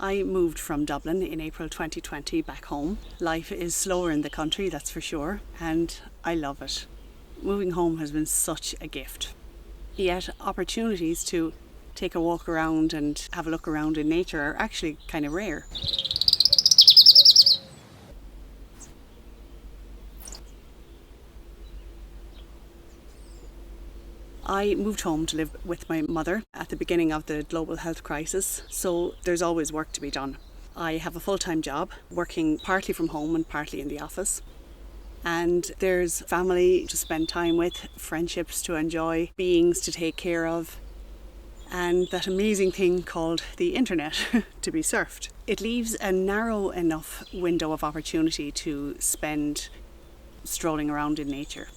I moved from Dublin in April 2020 back home. Life is slower in the country, that's for sure, and I love it. Moving home has been such a gift. Yet opportunities to take a walk around and have a look around in nature are actually kind of rare. I moved home to live with my mother at the beginning of the global health crisis, so there's always work to be done. I have a full-time job, working partly from home and partly in the office. And there's family to spend time with, friendships to enjoy, beings to take care of, and that amazing thing called the internet to be surfed. It leaves a narrow enough window of opportunity to spend strolling around in nature.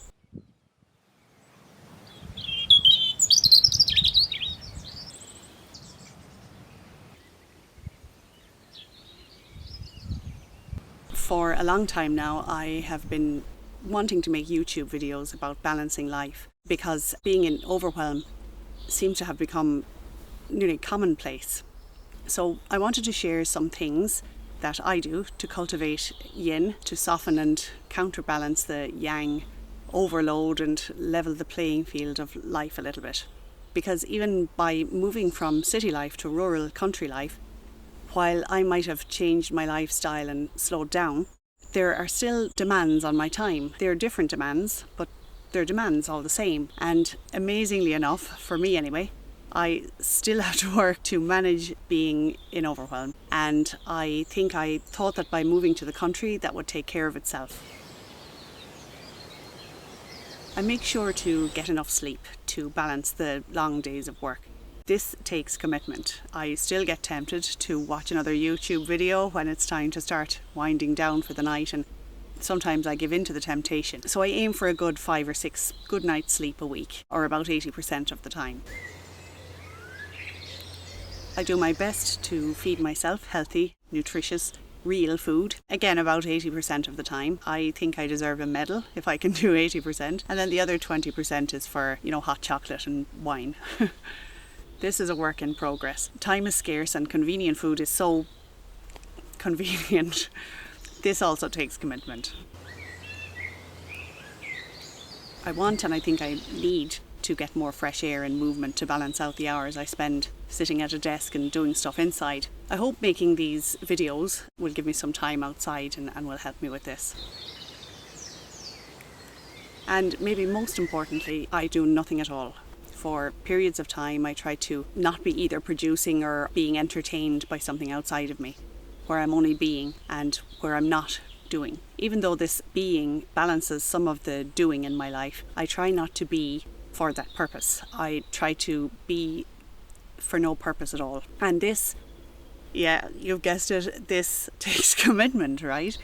For a long time now, I have been wanting to make YouTube videos about balancing life because being in overwhelm seems to have become nearly commonplace. So I wanted to share some things that I do to cultivate yin, to soften and counterbalance the yang overload and level the playing field of life a little bit. Because even by moving from city life to rural country life, while I might have changed my lifestyle and slowed down, there are still demands on my time. They're different demands, but they're demands all the same. And amazingly enough, for me anyway, I still have to work to manage being in overwhelm. And I think I thought that by moving to the country, that would take care of itself. I make sure to get enough sleep to balance the long days of work. This takes commitment. I still get tempted to watch another YouTube video when it's time to start winding down for the night, and sometimes I give in to the temptation. So I aim for a good 5 or 6 good nights sleep a week, or about 80% of the time. I do my best to feed myself healthy, nutritious, real food. Again, about 80% of the time. I think I deserve a medal if I can do 80%. And then the other 20% is for, hot chocolate and wine. This is a work in progress. Time is scarce and convenient food is so convenient. This also takes commitment. I want and I think I need to get more fresh air and movement to balance out the hours I spend sitting at a desk and doing stuff inside. I hope making these videos will give me some time outside and will help me with this. And maybe most importantly, I do nothing at all. For periods of time, I try to not be either producing or being entertained by something outside of me, where I'm only being and where I'm not doing. Even though this being balances some of the doing in my life, I try not to be for that purpose. I try to be for no purpose at all. And this, yeah, you've guessed it, this takes commitment, right?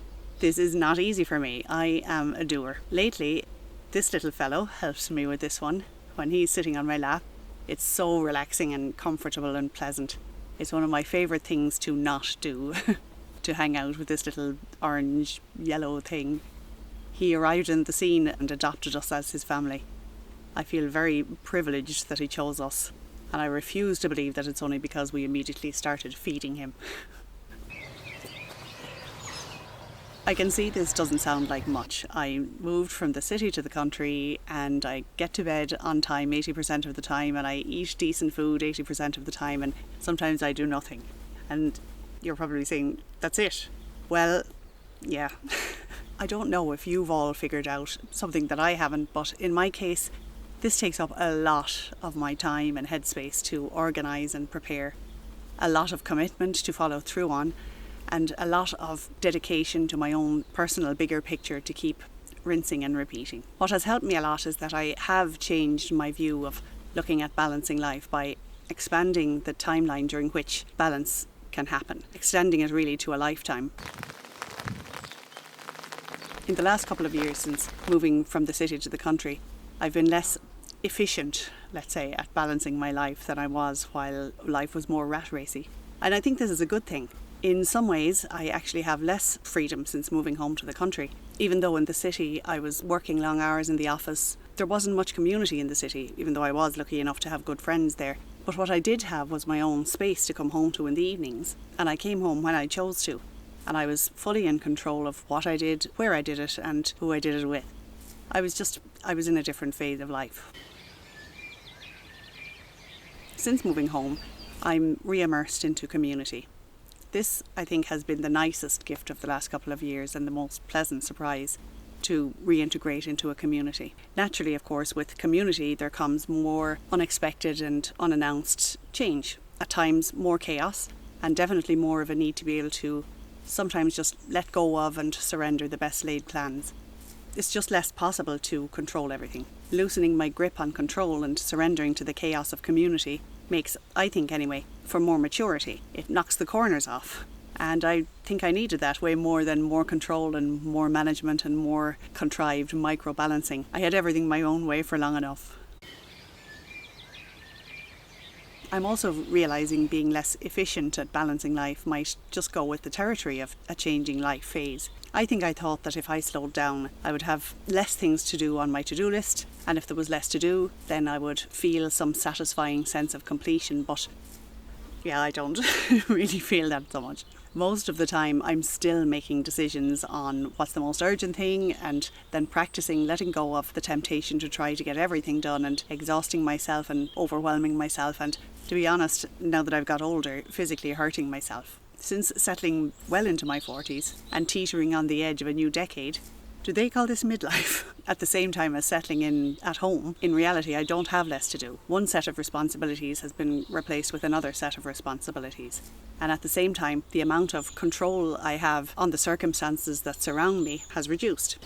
This is not easy for me. I am a doer. Lately, this little fellow helps me with this one. When he's sitting on my lap, it's so relaxing and comfortable and pleasant. It's one of my favourite things to not do, to hang out with this little orange, yellow thing. He arrived in the scene and adopted us as his family. I feel very privileged that he chose us, and I refuse to believe that it's only because we immediately started feeding him. I can see this doesn't sound like much. I moved from the city to the country and I get to bed on time 80% of the time, and I eat decent food 80% of the time, and sometimes I do nothing. And you're probably saying, that's it. Well, yeah. I don't know if you've all figured out something that I haven't, but in my case, this takes up a lot of my time and headspace to organise and prepare. A lot of commitment to follow through on, and a lot of dedication to my own personal bigger picture to keep rinsing and repeating. What has helped me a lot is that I have changed my view of looking at balancing life by expanding the timeline during which balance can happen, extending it really to a lifetime. In the last couple of years since moving from the city to the country, I've been less efficient, let's say, at balancing my life than I was while life was more rat racy. And I think this is a good thing. In some ways, I actually have less freedom since moving home to the country. Even though in the city I was working long hours in the office, there wasn't much community in the city, even though I was lucky enough to have good friends there. But what I did have was my own space to come home to in the evenings, and I came home when I chose to, and I was fully in control of what I did, where I did it, and who I did it with. I was in a different phase of life. Since moving home, I'm re-immersed into community. This, I think, has been the nicest gift of the last couple of years and the most pleasant surprise, to reintegrate into a community. Naturally, of course, with community there comes more unexpected and unannounced change. At times more chaos, and definitely more of a need to be able to sometimes just let go of and surrender the best laid plans. It's just less possible to control everything. Loosening my grip on control and surrendering to the chaos of community makes, I think anyway, for more maturity. It knocks the corners off. And I think I needed that way more than more control and more management and more contrived micro-balancing. I had everything my own way for long enough. I'm also realising being less efficient at balancing life might just go with the territory of a changing life phase. I think I thought that if I slowed down, I would have less things to do on my to-do list, and if there was less to do, then I would feel some satisfying sense of completion, but yeah, I don't really feel that so much. Most of the time I'm still making decisions on what's the most urgent thing, and then practicing letting go of the temptation to try to get everything done and exhausting myself and overwhelming myself, and to be honest, now that I've got older, physically hurting myself. Since settling well into my 40s and teetering on the edge of a new decade, do they call this midlife? At the same time as settling in at home, in reality I don't have less to do. One set of responsibilities has been replaced with another set of responsibilities. And at the same time, the amount of control I have on the circumstances that surround me has reduced.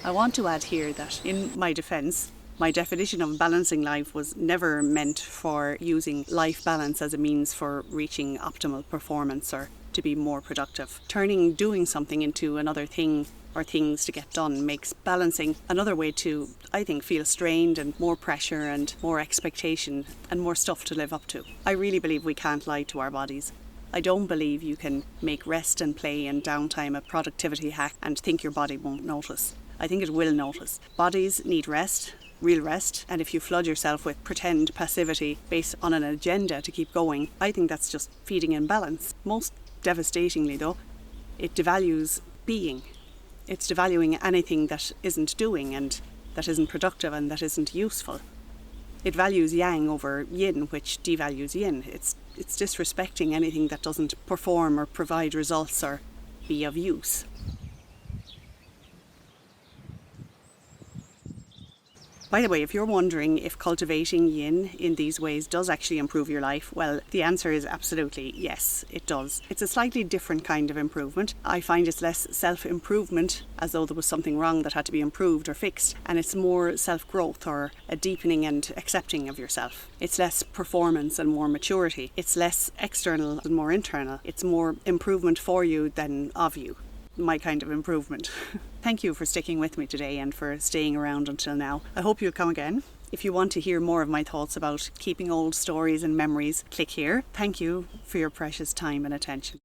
I want to add here that, in my defence, my definition of balancing life was never meant for using life balance as a means for reaching optimal performance or to be more productive. Turning doing something into another thing or things to get done makes balancing another way to, I think, feel strained and more pressure and more expectation and more stuff to live up to. I really believe we can't lie to our bodies. I don't believe you can make rest and play and downtime a productivity hack and think your body won't notice. I think it will notice. Bodies need rest, real rest, and if you flood yourself with pretend passivity based on an agenda to keep going, I think that's just feeding imbalance. Most devastatingly though, it devalues being. It's devaluing anything that isn't doing and that isn't productive and that isn't useful. It values yang over yin, which devalues yin. It's disrespecting anything that doesn't perform or provide results or be of use. By the way, if you're wondering if cultivating yin in these ways does actually improve your life, well, the answer is absolutely yes, it does. It's a slightly different kind of improvement. I find it's less self-improvement, as though there was something wrong that had to be improved or fixed, and it's more self-growth or a deepening and accepting of yourself. It's less performance and more maturity. It's less external and more internal. It's more improvement for you than of you. My kind of improvement. Thank you for sticking with me today and for staying around until now. I hope you'll come again. If you want to hear more of my thoughts about keeping old stories and memories, click here. Thank you for your precious time and attention.